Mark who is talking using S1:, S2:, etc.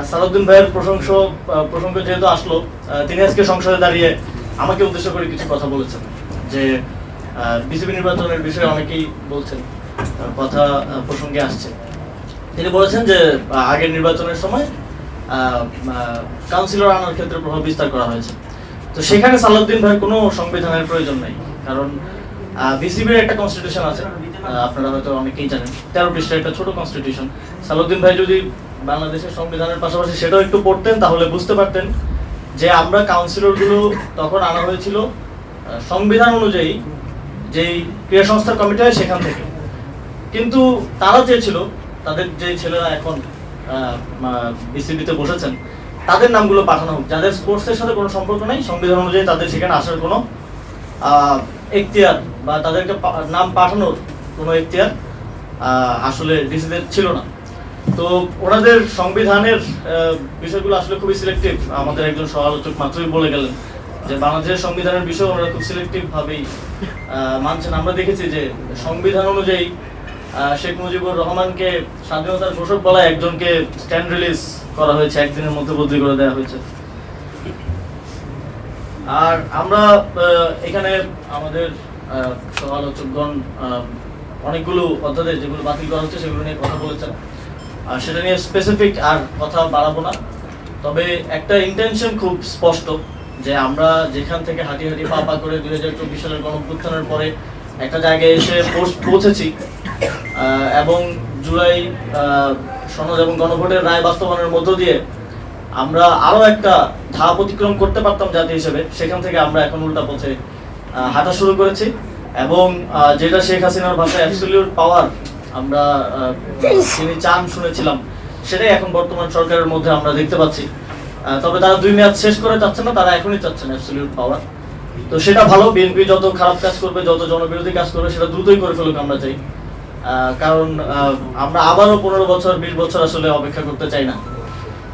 S1: সালাউদ্দিন ভাইয়ের প্রসঙ্গ যেহেতু আসলো, তিনি আজকে সংসদে দাঁড়িয়ে আমাকে উদ্দেশ্য করে কিছু কথা বলেছেন যে বিসিবি নির্বাচনের বিষয়ে অনেকেই বলছেন, কথা প্রসঙ্গে আসছে। তিনি বলেছেন যে আগের নির্বাচনের সময় কাউন্সিলর আনার ক্ষেত্রে প্রভাব বিস্তার করা হয়েছে। তো সেখানে সালাউদ্দিন ভাইয়ের কোনো সংবিধানের প্রয়োজন নাই, কারণ বিসিবির একটা কনস্টিটিউশন আছে, আপনারা হয়তো অনেকেই জানেন, 13 পৃষ্ঠার একটা ছোট কনস্টিটিউশন। সালাউদ্দিন ভাই যদি বাংলাদেশের সংবিধানের পাশাপাশি সেটাও একটু পড়তেন তাহলে বুঝতে পারতেন যে আমরা কাউন্সিলরগুলো তখন আনা হয়েছিল সংবিধান অনুযায়ী যেই ক্রীড়া সংস্থার কমিটি হয় সেখান থেকে। কিন্তু তারা চেয়েছিল তাদের যে ছেলেরা এখন বিসিবিতে বসেছেন তাদের নামগুলো পাঠানো হোক, যাদের স্পোর্টসের সাথে কোনো সম্পর্ক নাই, সংবিধান অনুযায়ী তাদের সেখানে আসার কোনো এখতিয়ার বা তাদেরকে নাম পাঠানোর কোনো এখতিয়ার আসলে ডিসিদের ছিল না। তো ওনাদের সংবিধানের বিষয়গুলো আসলে খুবই সিলেক্টিভ। আমাদের একজন সমালোচক মাত্রই বলে গেলেন যে বাংলাদেশের সংবিধানের বিষয় ওনারা খুব সিলেক্টিভ ভাবেই মানছেন। আমরা দেখেছি যে সংবিধান অনুযায়ী শেখ মুজিবুর রহমানকে স্বাধীনতার ঘোষক বলায় একজনকে স্ট্যান্ড রিলিজ করা হয়েছে, একদিনের মধ্যে বদলি করে দেওয়া হয়েছে। আর আমরা এখানে আমাদের সমালোচকগণ অনেকগুলো অধ্যাদেশ যেগুলো বাতিল করা হচ্ছে সেগুলো নিয়ে কথা বলেছেন, আর সেটা নিয়ে স্পেসিফিক আর কথা বাড়াবো না। তবে একটা ইন্টেনশন খুব স্পষ্ট যে আমরা যেখান থেকে হাঁটি হাঁটি পা পা করে 2024 সালের গণঅভ্যুত্থানের পরে একটা জায়গায় এসে পৌঁছেছি এবং জুলাই সনদ এবং গণভোটের রায় বাস্তবায়নের মধ্য দিয়ে আমরা আরো একটা ধাপ অতিক্রম করতে পারতাম জাতি হিসেবে, সেখান থেকে আমরা এখন উল্টা পথে হাঁটা শুরু করেছি। এবং যেটা শেখ হাসিনার ভাষায় অ্যাবসলিউট পাওয়ার আমরা তিনি চান শুনেছিলাম, সেটাই এখন বর্তমান সরকারের মধ্যে আমরা দেখতে পাচ্ছি। তবে তারা 2 মেয়াদ শেষ করে চাচ্ছেন না, তারা এখনই চাচ্ছেন অ্যাবসলিউট পাওয়ার। তো সেটা ভালো, বিএনপি যত খারাপ কাজ করবে, যত জনবিরোধী কাজ করবে সেটা দ্রুতই করে ফেলুক আমরা চাই, কারণ আমরা আবারও 15 বছর 20 বছর আসলে অপেক্ষা করতে চাই না।